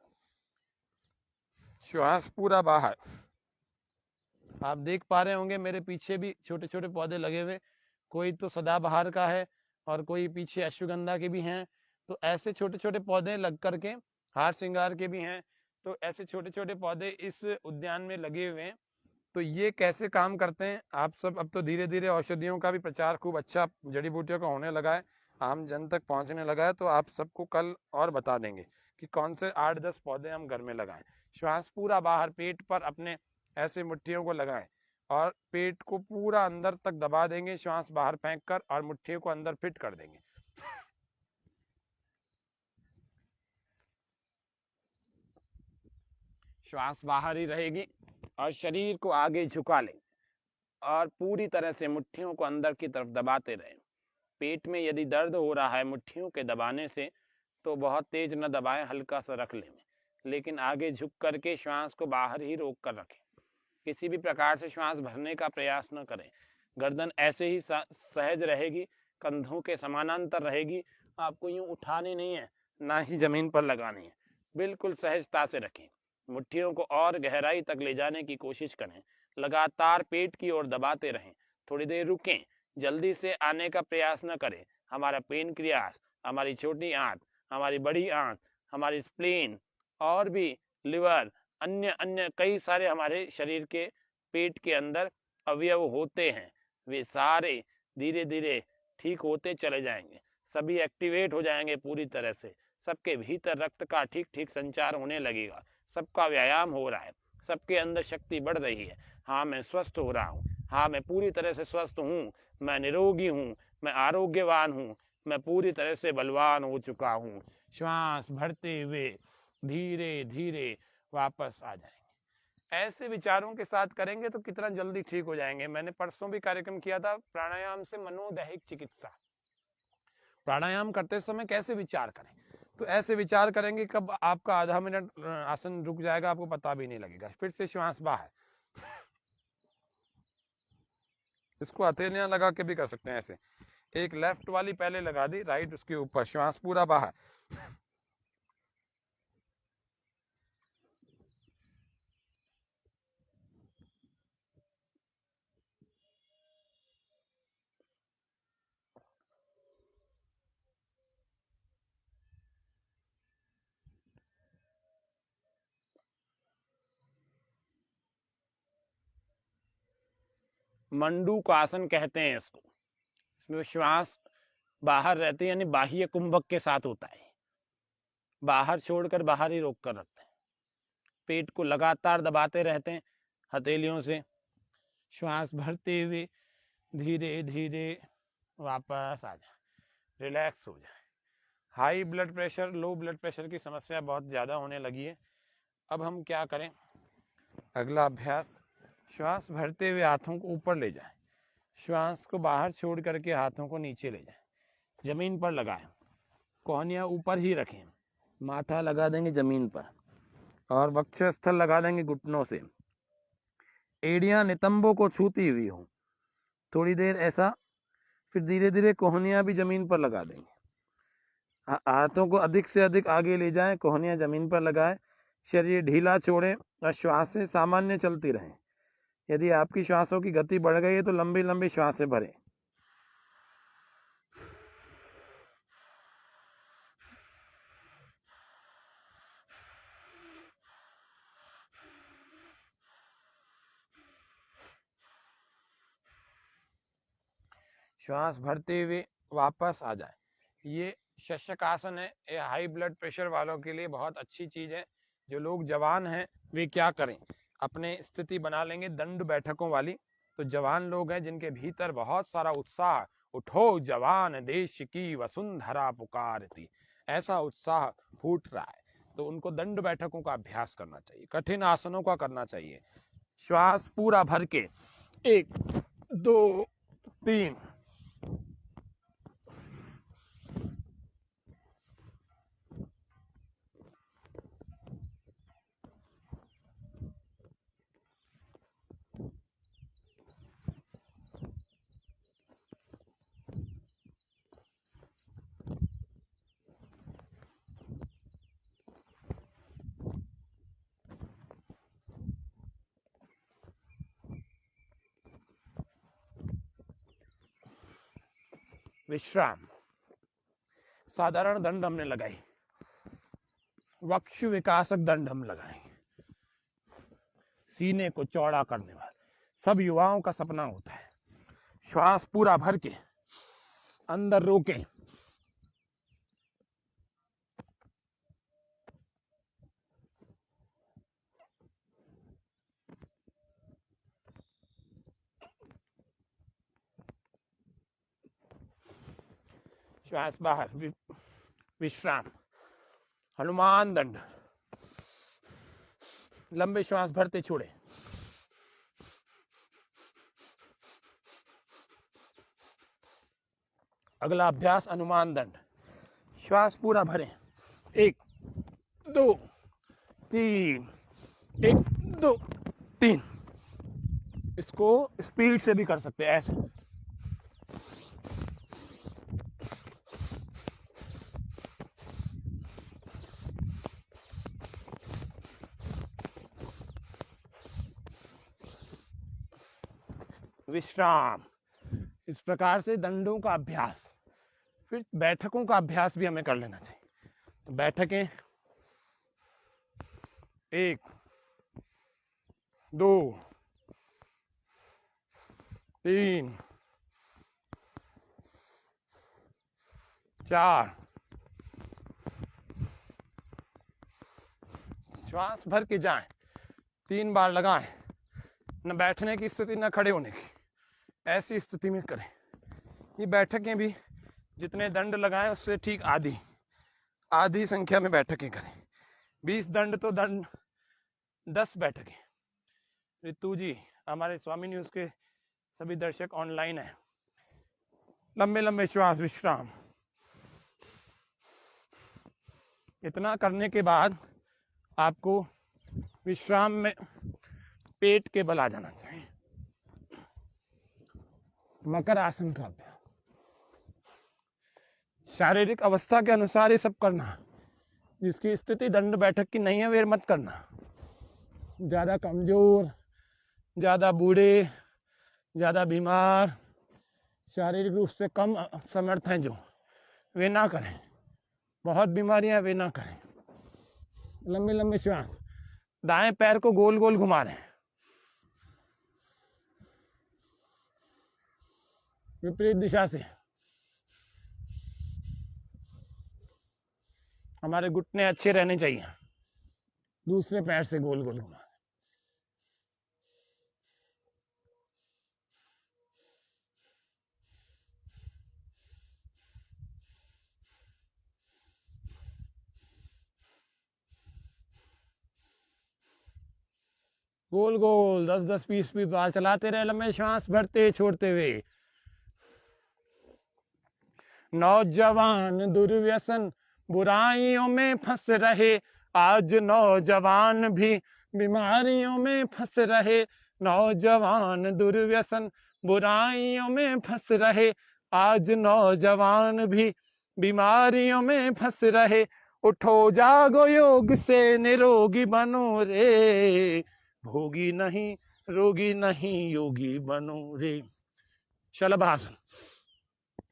श्वास पूरा बाहर, आप देख पा रहे होंगे मेरे पीछे भी छोटे छोटे पौधे लगे हुए, कोई तो सदाबहार का है और कोई पीछे अश्वगंधा के भी हैं। तो ऐसे छोटे छोटे पौधे लग करके, हार श्रृंगार के भी हैं, तो ऐसे छोटे छोटे पौधे इस उद्यान में लगे हुए हैं। तो ये कैसे काम करते हैं आप सब, अब तो धीरे धीरे औषधियों का भी प्रचार खूब अच्छा जड़ी बूटियों का होने लगा है, आम जन तक पहुंचने लगा है। तो आप सबको कल और बता देंगे कि कौन से 8-10 पौधे हम घर में लगाएं। श्वास पूरा बाहर, पेट पर अपने ऐसे मुट्ठियों को लगाएं और पेट को पूरा अंदर तक दबा देंगे, श्वास बाहर फेंक कर, और मुट्ठियों को अंदर फिट कर देंगे। श्वास बाहर ही रहेगी और शरीर को आगे झुका लें और पूरी तरह से मुट्ठियों को अंदर की तरफ दबाते रहें। पेट में यदि दर्द हो रहा है मुट्ठियों के दबाने से तो बहुत तेज न दबाएं, हल्का सा रख लें, लेकिन आगे झुक करके श्वास को बाहर ही रोक कर रखें। किसी भी प्रकार से श्वास भरने का प्रयास न करें। गर्दन ऐसे ही सहज रहेगी, कंधों के समानांतर रहेगी, आपको यूं उठानी नहीं है, ना ही जमीन पर लगानी है, बिल्कुल सहजता से रखें। मुट्ठियों को और गहराई तक ले जाने की कोशिश करें, लगातार पेट की ओर दबाते रहें, थोड़ी देर रुकें, जल्दी से आने का प्रयास न करें। हमारा पेनक्रियास, हमारी छोटी आंत, हमारी बड़ी आंत, हमारी स्प्लीन और भी लिवर, अन्य अन्य कई सारे हमारे शरीर के पेट के अंदर अवयव होते हैं, वे सारे धीरे धीरे ठीक होते चले जाएंगे, सभी एक्टिवेट हो जाएंगे पूरी तरह से। सबके भीतर रक्त का ठीक ठीक संचार होने लगेगा, सबका व्यायाम हो रहा है, सबके अंदर शक्ति बढ़ रही है। हाँ, मैं स्वस्थ हो रहा हूँ, हाँ मैं पूरी तरह से स्वस्थ हूँ, मैं निरोगी हूँ, मैं आरोग्यवान हूँ, मैं पूरी तरह से बलवान हो चुका हूँ। श्वास भरते हुए धीरे धीरे वापस आ जाएंगे। ऐसे विचारों के साथ करेंगे तो कितना जल्दी ठीक हो जाएंगे। मैंने परसों भी कार्यक्रम किया था प्राणायाम से मनोदैहिक चिकित्सा। प्राणायाम करते समय कैसे विचार करें, तो ऐसे विचार करेंगे कब आपका आधा मिनट आसन रुक जाएगा, आपको पता भी नहीं लगेगा। फिर से श्वास बाहर, इसको हथेलियां लगा के भी कर सकते हैं। ऐसे एक लेफ्ट वाली पहले लगा दी, राइट उसके ऊपर, श्वास पूरा बाहर। मंडूक आसन कहते हैं इसको। इसमें श्वास बाहर रहती है, यानी बाह्य कुंभक के साथ होता है, बाहर छोड़कर बाहर ही रोक कर रखते हैं, पेट को लगातार दबाते रहते हैं हथेलियों से। श्वास भरते हुए धीरे धीरे वापस आ जाए, रिलैक्स हो जाए। High blood pressure, low blood pressure की समस्या बहुत ज़्यादा होने लगी है। अब हम क्या करें, अगला अभ्यास, श्वास भरते हुए हाथों को ऊपर ले जाएं, श्वास को बाहर छोड़ करके हाथों को नीचे ले जाएं, जमीन पर लगाएं, कोहनियां ऊपर ही रखें, माथा लगा देंगे जमीन पर और वक्षस्थल लगा देंगे घुटनों से, एड़ियां नितंबों को छूती हुई हो, थोड़ी देर ऐसा। फिर धीरे धीरे कोहनियां भी जमीन पर लगा देंगे, हाथों को अधिक से अधिक आगे ले जाएं, कोहनियां जमीन पर लगाएं, शरीर ढीला छोड़ें और श्वासें सामान्य चलती रहें। यदि आपकी श्वासों की गति बढ़ गई है तो लंबी लंबी श्वासें भरें। श्वास भरते हुए वापस आ जाए। ये शशकासन है। ये हाई ब्लड प्रेशर वालों के लिए बहुत अच्छी चीज है। जो लोग जवान हैं वे क्या करें, अपने स्थिति बना लेंगे दंड बैठकों वाली। तो जवान लोग हैं जिनके भीतर बहुत सारा उत्साह, उठो जवान देश की वसुंधरा पुकारती, ऐसा उत्साह फूट रहा है, तो उनको दंड बैठकों का अभ्यास करना चाहिए, कठिन आसनों का करना चाहिए। श्वास पूरा भर के 1 2 3 विश्राम। साधारण दंड हमने लगाई, वक्ष विकासक दंड हम लगाएंगे, सीने को चौड़ा करने वाले, सब युवाओं का सपना होता है। श्वास पूरा भर के अंदर रोकें, श्वास बाहर, विश्राम। हनुमान दंड, लंबे श्वास भरते छोड़े, अगला अभ्यास हनुमान दंड। श्वास पूरा भरें, 1 2 3 1 2 3। इसको स्पीड से भी कर सकते हैं, ऐसे। विश्राम। इस प्रकार से दंडों का अभ्यास। फिर बैठकों का अभ्यास भी हमें कर लेना चाहिए। तो बैठकें 1 2 3 4। श्वास भर के जाएं, 3 बार लगाएं, न बैठने की स्थिति न खड़े होने की, ऐसी स्थिति में करें। ये बैठकें भी जितने दंड लगाएं उससे ठीक आधी संख्या में बैठकें करें। 20 दंड तो दंड 10 बैठकें। रितु जी, हमारे स्वामी न्यूज के सभी दर्शक ऑनलाइन हैं। लंबे लंबे श्वास, विश्राम। इतना करने के बाद आपको विश्राम में पेट के बल आ जाना चाहिए। मकर आसन का अभ्यास। शारीरिक अवस्था के अनुसार ये सब करना। जिसकी स्थिति दंड बैठक की नहीं है वे मत करना। ज्यादा कमजोर, ज्यादा बूढ़े, ज्यादा बीमार, शारीरिक रूप से कम समर्थ हैं जो, वे ना करें। बहुत बीमारियां, वे ना करें। लंबे लंबे श्वास। दाएं पैर को गोल गोल घुमा रहे हैं, विपरीत दिशा से। हमारे घुटने अच्छे रहने चाहिए। दूसरे पैर से गोल गोल घुमा। गोल गोल 10-10 20 बार चलाते रहे, लंबे श्वास भरते छोड़ते हुए। नौजवान दुर्व्यसन बुराइयों में फंस रहे, आज नौजवान भी बीमारियों में फंस रहे। नौजवान दुर्व्यसन बुराइयों में फंस रहे, आज नौजवान भी बीमारियों में फंस रहे। उठो जागो योग से निरोगी बनो रे, भोगी नहीं रोगी नहीं योगी बनो रे। शलभासन,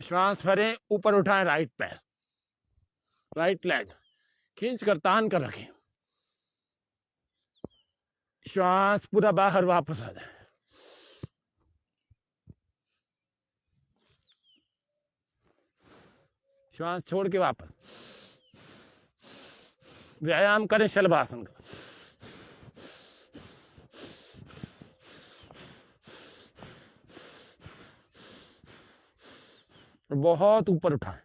श्वास भरें, ऊपर उठाएं राइट पैर, राइट लेग खींच कर तान कर रखें, श्वास पूरा बाहर वापस आ जाए। श्वास छोड़ के वापस व्यायाम करें शलभासन का। बहुत ऊपर उठाएं,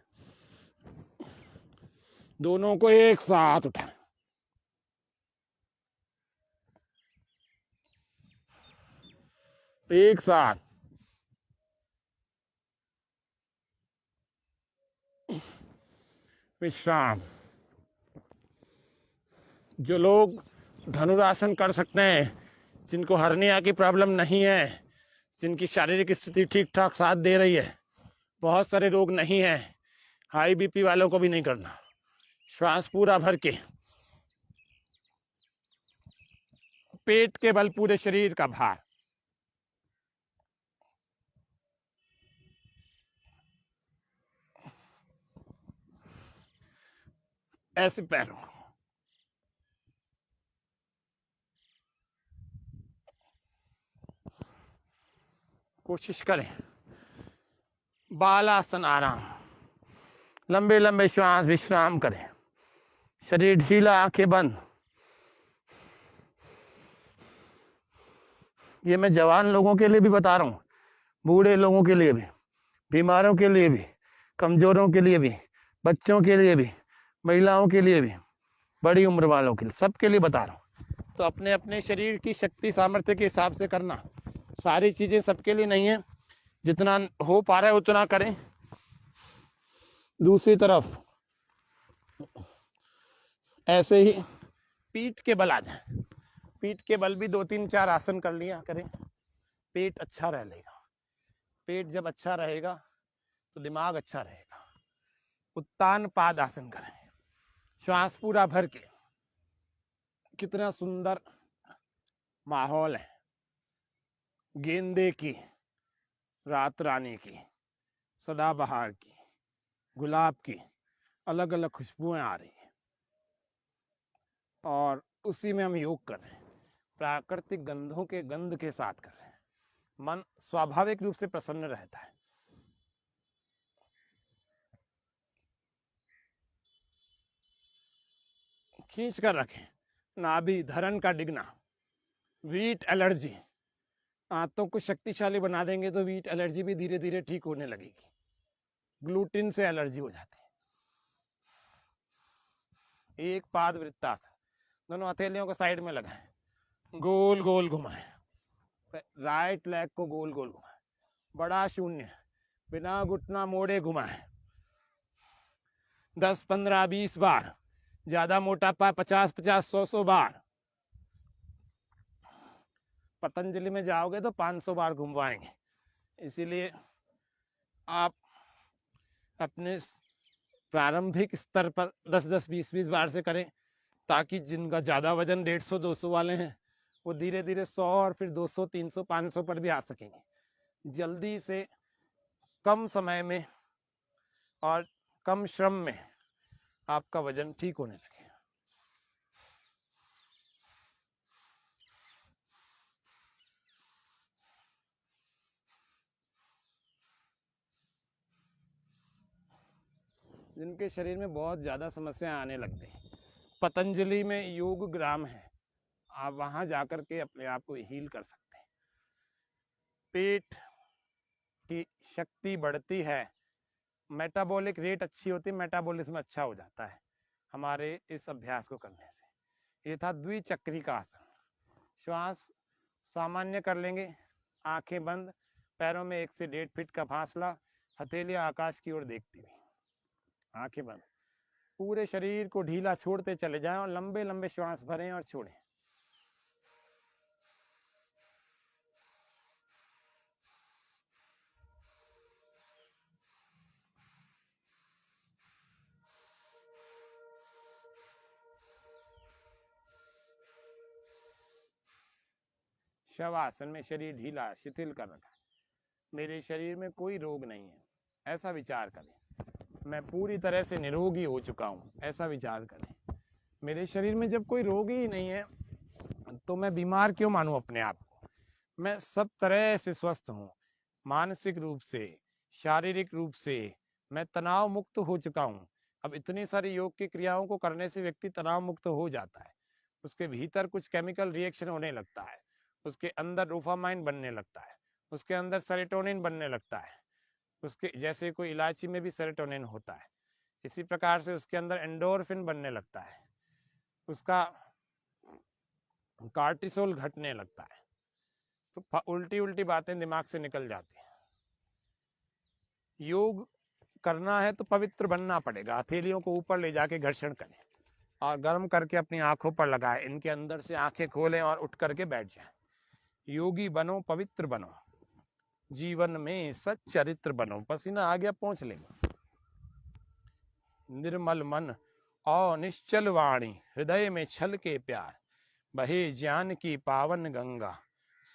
दोनों को एक साथ उठाएं। एक साथ विश्राम। जो लोग धनुरासन कर सकते हैं, जिनको हर्निया की प्रॉब्लम नहीं है, जिनकी शारीरिक स्थिति ठीक ठाक साथ दे रही है, बहुत सारे रोग नहीं है, हाई बीपी वालों को भी नहीं करना। श्वास पूरा भर के, पेट के बल पूरे शरीर का भार, ऐसे पैरों, कोशिश करें बालासन आराम, लंबे लंबे श्वास विश्राम करें, शरीर ढीला, आंखें बंद। ये मैं जवान लोगों के लिए भी बता रहा हूं, बूढ़े लोगों के लिए भी, बीमारों के लिए भी, कमजोरों के लिए भी, बच्चों के लिए भी, महिलाओं के लिए भी, बड़ी उम्र वालों के लिए, सबके लिए बता रहा हूं। तो अपने अपने शरीर की शक्ति सामर्थ्य के हिसाब से करना। सारी चीजें सबके लिए नहीं है, जितना हो पा रहा है उतना करें। दूसरी तरफ ऐसे ही पीठ के बल आ जाए, पीठ के बल भी 2-3-4 आसन कर लिया करें, पेट अच्छा रहेगा। पेट जब अच्छा रहेगा तो दिमाग अच्छा रहेगा। उत्तान पाद आसन करें, श्वास पूरा भर के। कितना सुंदर माहौल है, गेंदे की, रात रानी की, सदाबहार की, गुलाब की अलग अलग खुशबुएं आ रही हैं, और उसी में हम योग कर रहे हैं, प्राकृतिक गंधों के गंध के साथ कर रहे हैं। मन स्वाभाविक रूप से प्रसन्न रहता है। खींच कर रखें, नाभि धरण का डिगना। वीट एलर्जी, आंतों को शक्तिशाली बना देंगे तो वीट एलर्जी भी धीरे धीरे ठीक होने लगेगी। ग्लूटीन से एलर्जी हो जाती है। एक पाद वृत्तासन, दोनों हथेलियों को साइड में लगाएं, गोल गोल घुमाएं, राइट लेग को गोल गोल घुमाएं, बड़ा शून्य, बिना घुटना मोड़े घुमाएं, 10-15-20 बार, ज्यादा मोटापा 50-50 100-100 बार। पतंजलि में जाओगे तो 500 बार घुमवाएंगे। इसीलिए आप अपने प्रारंभिक स्तर पर 10-10 20-20 बार से करें, ताकि जिनका ज्यादा वजन 150-200 वाले हैं वो धीरे धीरे 100 और फिर 200 300 500 पर भी आ सकेंगे। जल्दी से कम समय में और कम श्रम में आपका वजन ठीक होने लगे। जिनके शरीर में बहुत ज्यादा समस्या आने लग गई, पतंजलि में योग ग्राम है, आप वहां जाकर के अपने आप को हील कर सकते हैं। पेट की शक्ति बढ़ती है, मेटाबॉलिक रेट अच्छी होती है, मेटाबॉलिज्म अच्छा हो जाता है हमारे इस अभ्यास को करने से। ये था द्विचक्री का आसन। श्वास सामान्य कर लेंगे, आंखें बंद, पैरों में 1 से 1.5 फीट का फासला, हथेलियां आकाश की ओर देखती हुई, आंखें बंद। पूरे शरीर को ढीला छोड़ते चले जाएं और लंबे लंबे श्वास भरें और छोड़ें। शवासन में शरीर ढीला शिथिल कर रखा है, मेरे शरीर में कोई रोग नहीं है, ऐसा विचार करें। मैं पूरी तरह से निरोगी हो चुका हूँ, ऐसा विचार करें। मेरे शरीर में जब कोई रोग ही नहीं है तो मैं बीमार क्यों मानूं अपने आप को? मैं सब तरह से स्वस्थ हूँ, मानसिक रूप से, शारीरिक रूप से मैं तनाव मुक्त हो चुका हूँ। अब इतनी सारी योग की क्रियाओं को करने से व्यक्ति तनाव मुक्त हो जाता है, उसके भीतर कुछ केमिकल रिएक्शन होने लगता है, उसके अंदर डोपामाइन बनने लगता है, उसके अंदर सेरोटोनिन बनने लगता है, उसके जैसे कोई इलायची में भी सेरोटोनिन होता है, इसी प्रकार से उसके अंदर एंडोर्फिन बनने लगता है, उसका कार्टिसोल घटने लगता है, तो उल्टी उल्टी बातें दिमाग से निकल जाती हैं। योग करना है तो पवित्र बनना पड़ेगा। हथेलियों को ऊपर ले जाके घर्षण करें और गर्म करके अपनी आंखों पर लगाए, इनके अंदर से आंखें खोलें और उठ करके बैठ जाएं। योगी बनो, पवित्र बनो, जीवन में सच्चरित्र बनो। पसीना आ गया, पहुंच लेंगे। निर्मल मन और निश्चल वाणी, हृदय में छल के प्यार, बहे ज्ञान की पावन गंगा,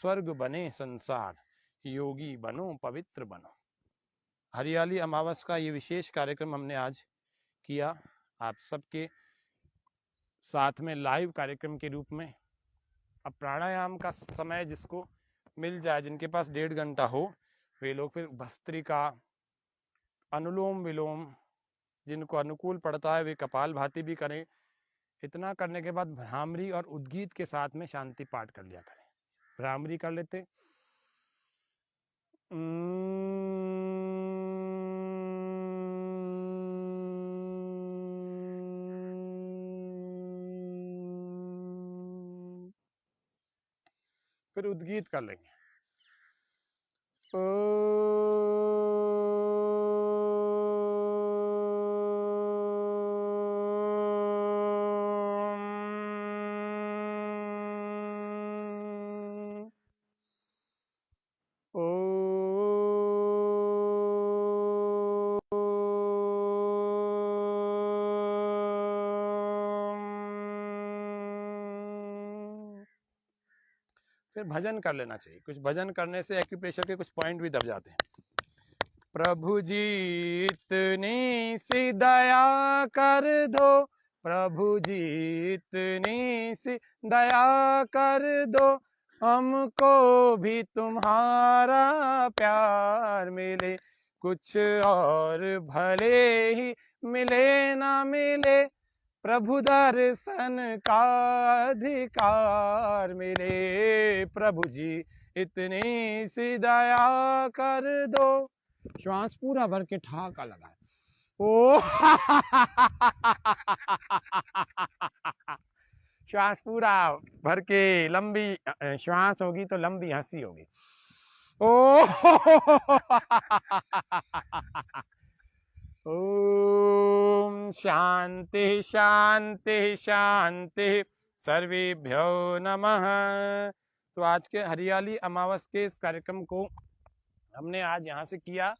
स्वर्ग बने संसार, योगी बनो, पवित्र बनो। हरियाली अमावस का ये विशेष कार्यक्रम हमने आज किया आप सबके साथ में लाइव कार्यक्रम के रूप में। अब प्राणायाम का समय जिसको मिल जाए, जिनके पास 1.5 घंटा हो, वे लोग फिर भस्त्रिका, अनुलोम विलोम, जिनको अनुकूल पड़ता है वे कपालभाति भी करें। इतना करने के बाद भ्रामरी और उद्गीत के साथ में शांति पाठ कर लिया करें। भ्रामरी कर लेते, फिर उद्गीत कर लेंगे। फिर भजन कर लेना चाहिए। कुछ भजन करने से एक्यूप्रेशर के कुछ पॉइंट भी दब जाते हैं। प्रभु जी इतनी सी दया कर दो, प्रभु जी इतनी सी दया कर दो, हमको भी तुम्हारा प्यार मिले, कुछ और भले ही मिले ना मिले, प्रभु दर्शन का अधिकार मिले, प्रभु जी इतनी सी दया कर दो। श्वास पूरा भर के ठहाका लगाए, ओ श्वास पूरा भर के लंबी श्वास होगी तो लंबी हंसी होगी। ओ ओम शांति शांति शांति, सर्वेभ्यो नमः। तो आज के हरियाली अमावस के इस कार्यक्रम को हमने आज यहाँ से किया।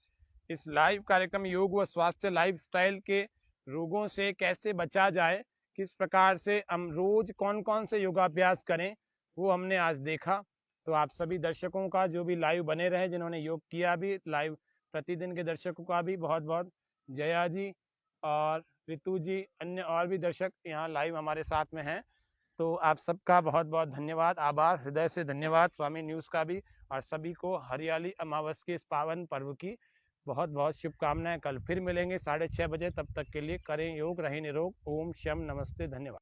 इस लाइव कार्यक्रम योग व स्वास्थ्य लाइफस्टाइल के रोगों से कैसे बचा जाए, किस प्रकार से हम रोज कौन कौन से योगाभ्यास करें, वो हमने आज देखा। तो आप सभी दर्शकों का जो भी लाइव बने रहे, जिन्होंने योग किया भी लाइव, प्रतिदिन के दर्शकों का भी बहुत बहुत, जया जी और ऋतु जी, अन्य और भी दर्शक यहाँ लाइव हमारे साथ में हैं, तो आप सबका बहुत बहुत धन्यवाद, आभार, हृदय से धन्यवाद। स्वामी न्यूज़ का भी, और सभी को हरियाली अमावस के इस पावन पर्व की बहुत बहुत शुभकामनाएं। कल फिर मिलेंगे 6:30 बजे, तब तक के लिए करें योग, रहें निरोग। ओम शम नमस्ते, धन्यवाद।